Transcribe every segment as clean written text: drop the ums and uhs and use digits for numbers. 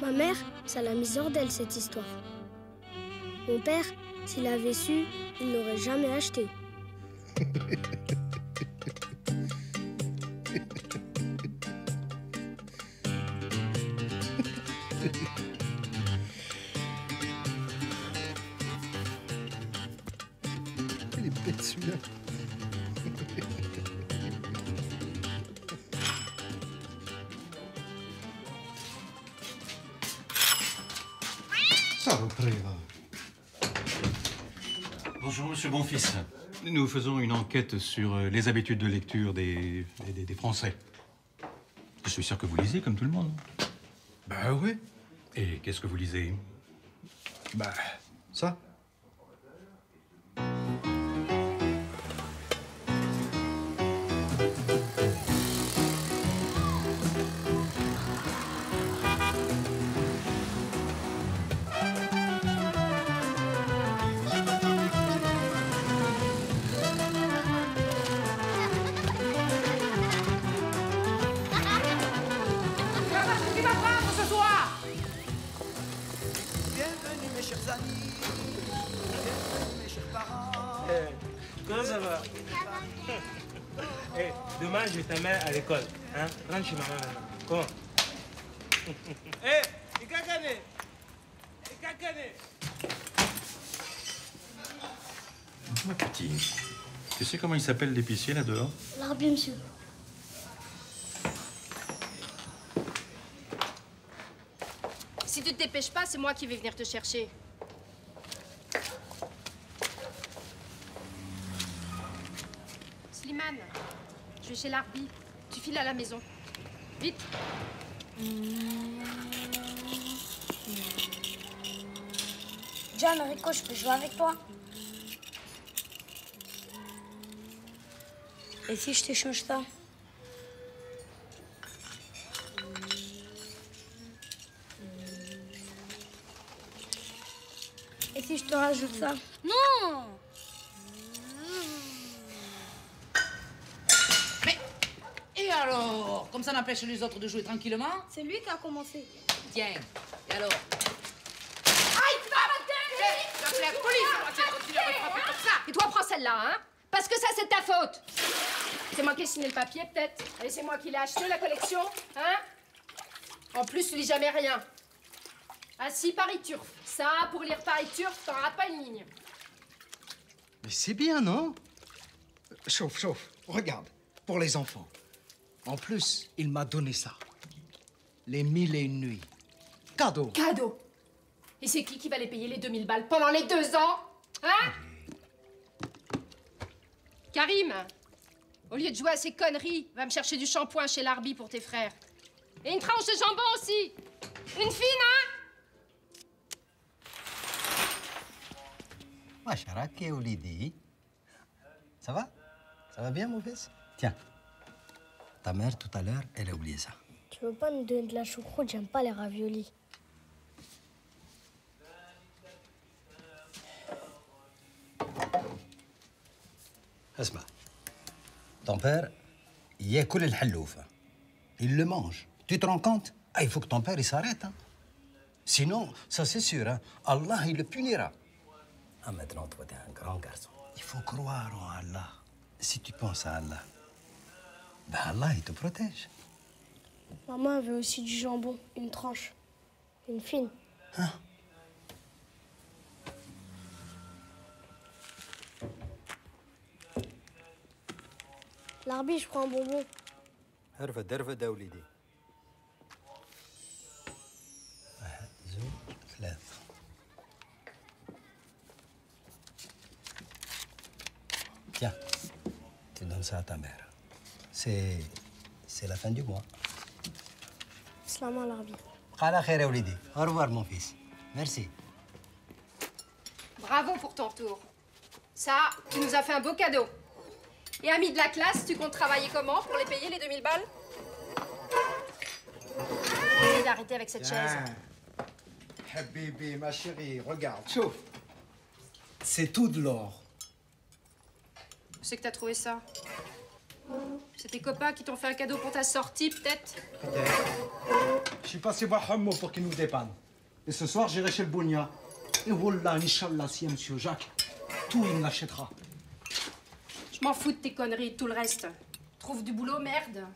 Ma mère, ça l'a mise hors d'elle, cette histoire. Mon père, s'il avait su, il n'aurait jamais acheté. Il est bête, celui-là. Ça reprend, là. Bonjour, monsieur Bonfils. Nous faisons une enquête sur les habitudes de lecture des Français. Je suis sûr que vous lisez comme tout le monde. Bah oui. Et qu'est-ce que vous lisez? Bah, ça. Comment ça va? Hey, demain, je t'amène à l'école. Hein? Rentre chez maman maintenant. Comment? Hé, Ikakane! Ikakane! Ma petite, tu sais comment il s'appelle l'épicier là-dehors? Larbi, monsieur. Si tu te dépêches pas, c'est moi qui vais venir te chercher. Slimane, je vais chez Larbi. Tu files à la maison. Vite. John, Rico, je peux jouer avec toi? Et si je t'échange ça? Et si je te rajoute ça? Non! Mais, et alors? Comme ça n'empêche les autres de jouer tranquillement? C'est lui qui a commencé. Tiens, et alors? Aïe, tu vas arrêter! Tu vas appeler la police, moi, tu vas continuer à me frapper comme ça! Et toi, prends celle-là, hein? Parce que ça, c'est ta faute! C'est moi qui ai signé le papier, peut-être? Allez, c'est moi qui l'ai acheté, la collection, hein? En plus, tu lis jamais rien. Ah si, Paris Turf. Ça, pour lire Paris Turf, t'en rates pas une ligne. Mais c'est bien, non? Chauffe, chauffe. Regarde, pour les enfants. En plus, il m'a donné ça. Les 1001 nuits. Cadeau. Cadeau! Et c'est qui va les payer les 2000 balles pendant les 2 ans? Hein? Karim, au lieu de jouer à ces conneries, va me chercher du shampoing chez Larbi pour tes frères. Et une tranche de jambon aussi. Une fine, hein? Macharaki et Olidi. Ça va? Ça va bien, mon fils? Tiens, ta mère, tout à l'heure, elle a oublié ça. Tu veux pas nous donner de la choucroute? J'aime pas les raviolis. Asma, ton père, il ياكل الحلوفة. Il le mange. Tu te rends compte? Ah, il faut que ton père, il s'arrête. Hein? Sinon, ça c'est sûr, hein? Allah, il le punira. Ah, maintenant, toi, t'es un grand garçon. Il faut croire en Allah. Si tu penses à Allah, ben Allah, il te protège. Maman veut aussi du jambon, une tranche. Une fine. Hein? Larbi, je prends un bonbon. ارفد ارفد يا وليدي. واحد زوج ثلاثة. Tiens, tu donnes ça à ta mère. C'est la fin du mois. Salam Larbi. على خير يا وليدي. Au revoir mon fils. Merci. Bravo pour ton tour. Ça, tu nous as fait un beau cadeau. Et amis de la classe, tu comptes travailler comment pour les payer, les 2000 balles? Essayez d'arrêter avec cette chaise. Habibi, ma chérie, regarde, chauffe. C'est tout de l'or. Où c'est que t'as trouvé ça? C'est tes copains qui t'ont fait un cadeau pour ta sortie, peut-être? Je suis passé voir Hammo pour qu'il nous dépanne. Et ce soir, j'irai chez le Bounia. Et voilà, Inch'Allah, si Monsieur Jacques, tout il me l'achètera. Je m'en fous de tes conneries et tout le reste. Trouve du boulot, merde.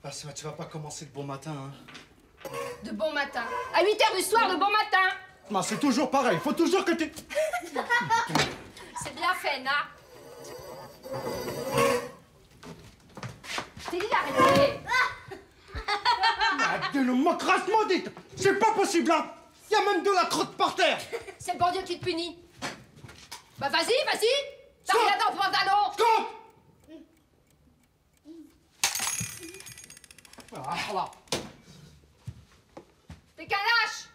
Asma, tu vas pas commencer de bon matin, hein? De bon matin. À 8h du soir, de bon matin. Non, c'est toujours pareil. Faut toujours que tu... C'est bien fait, Na. Je t'ai dit d'arrêter. De le macrasse maudite! C'est pas possible, hein! Il y a même de la crotte par terre! C'est le bon Dieu qui te punit. Bah vas-y, vas-y. T'as rien dans le pantalon. Stop! Ah, voilà. T'es qu'un lâche.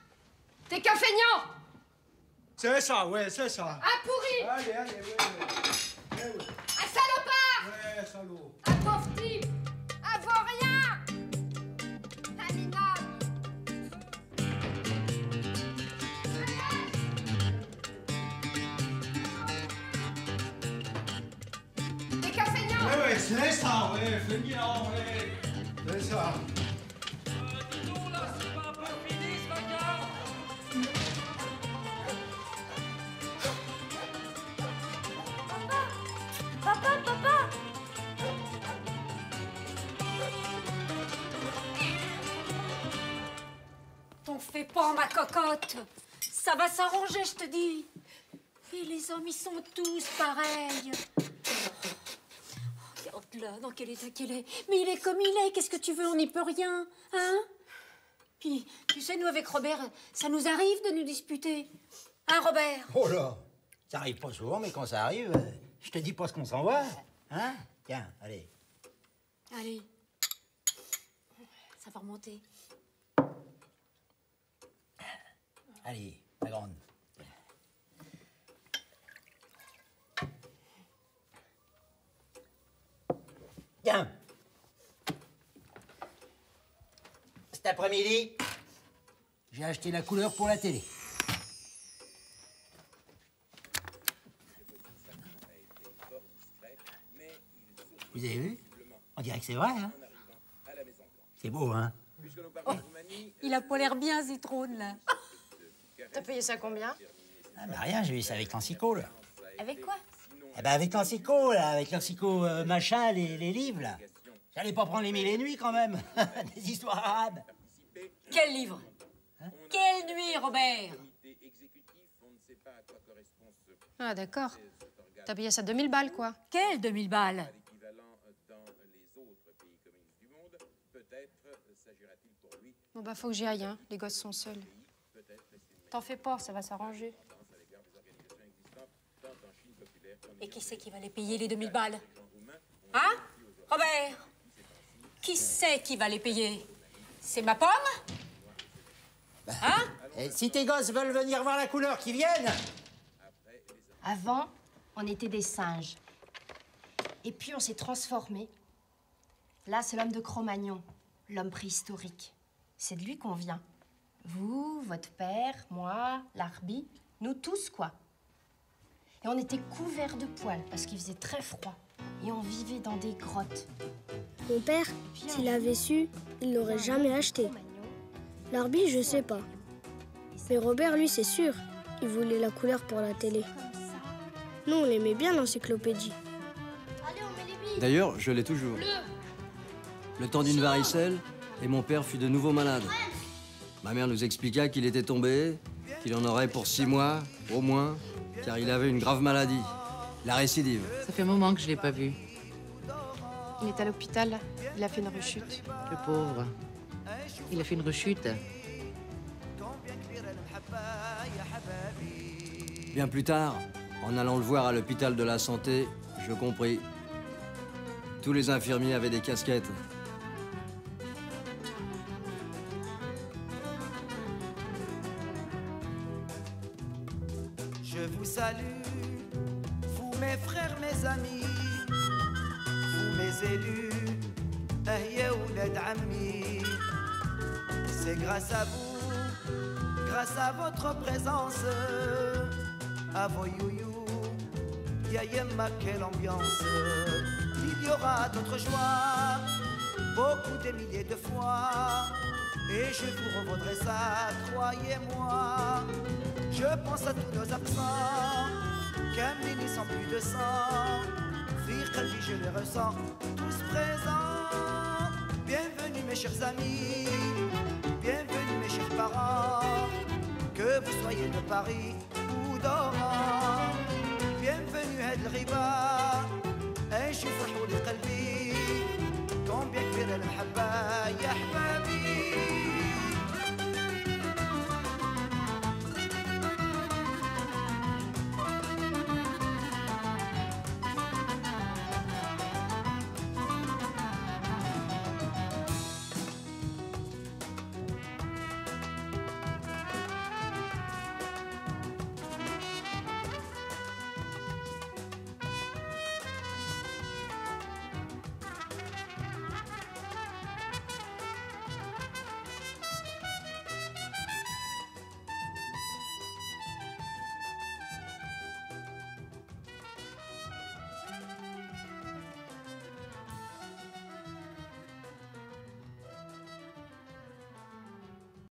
T'es qu'un feignant. C'est ça, ouais, c'est ça. Un pourri. Allez, ouais. Un salopard. Ouais, salaud. Un pauvre type. Un vaurien. Un minable. T'es qu'un feignant. Ouais, c'est ça, ouais, feignant, ouais. C'est ça. Papa! T'en fais pas, ma cocotte. Ça va s'arranger, je te dis. Et les hommes, ils sont tous pareils. Regarde-le, dans quel état qu'il est. Mais il est comme il est, qu'est-ce que tu veux, on n'y peut rien, hein? Puis, tu sais, nous, avec Robert, ça nous arrive de nous disputer. Hein, Robert? Oh là, ça arrive pas souvent, mais quand ça arrive, je te dis pas ce qu'on s'envoie. Hein? Tiens, allez. Allez. Ça va remonter. Allez, la grande. Tiens. Cet après-midi, j'ai acheté la couleur pour la télé. Vous avez vu? On dirait que c'est vrai, hein? C'est beau, hein? Oh, il a pas l'air bien, Zitrone, là. T'as payé ça combien? Ah, bah rien, j'ai eu ça avec l'Ansico, là. Avec quoi? Eh ben avec l'Ansico, là, avec l'Ansico machin, les livres, là. J'allais pas prendre les 1000 et nuits, quand même. Des histoires arabes. Quel livre? Hein? Quelle nuit, Robert? Ah, d'accord. T'as payé ça 2000 balles, quoi. Quelle 2000 balles? Bon, bah, faut que j'y aille, hein. Les gosses sont seuls. T'en fais pas, ça va s'arranger. Et qui c'est qui va les payer, les 2000 balles? Hein? Robert? Qui c'est qui va les payer? C'est ma pomme? Hein? Et si tes gosses veulent venir voir la couleur, qu'ils viennent! Avant, on était des singes. Et puis, on s'est transformés. Là, c'est l'homme de Cro-Magnon, l'homme préhistorique. C'est de lui qu'on vient. Vous, votre père, moi, l'Arbi, nous tous, quoi. Et on était couverts de poils parce qu'il faisait très froid. Et on vivait dans des grottes. Mon père, s'il avait su, il l'aurait jamais acheté. L'Arbi, je sais pas. Mais Robert, lui, c'est sûr. Il voulait la couleur pour la télé. Nous, on aimait bien l'encyclopédie. D'ailleurs, je l'ai toujours. Le temps d'une varicelle, et mon père fut de nouveau malade. Ma mère nous expliqua qu'il était tombé, qu'il en aurait pour 6 mois, au moins, car il avait une grave maladie, la récidive. Ça fait un moment que je l'ai pas vu. Il est à l'hôpital, il a fait une rechute. Le pauvre. Il a fait une rechute. Bien plus tard, en allant le voir à l'hôpital de la santé, je compris. Tous les infirmiers avaient des casquettes. Je vous salue, vous mes frères, mes amis, vous mes élus, c'est grâce à vous, grâce à votre présence, à vos youyou, Ya Yemma, quelle ambiance. Il y aura d'autres joies, beaucoup des milliers de fois. Et je vous revaudrai ça, croyez-moi. Je pense à tous nos absents, Kamini sans plus de sang. Fir Kalbi, je les ressens, tous présents. Bienvenue mes chers amis, bienvenue mes chers parents. Que vous soyez de Paris ou d'Oran. Bienvenue à El Riba, عيشوا فرحوا لقلبي. Combien كبيرة المحبة يا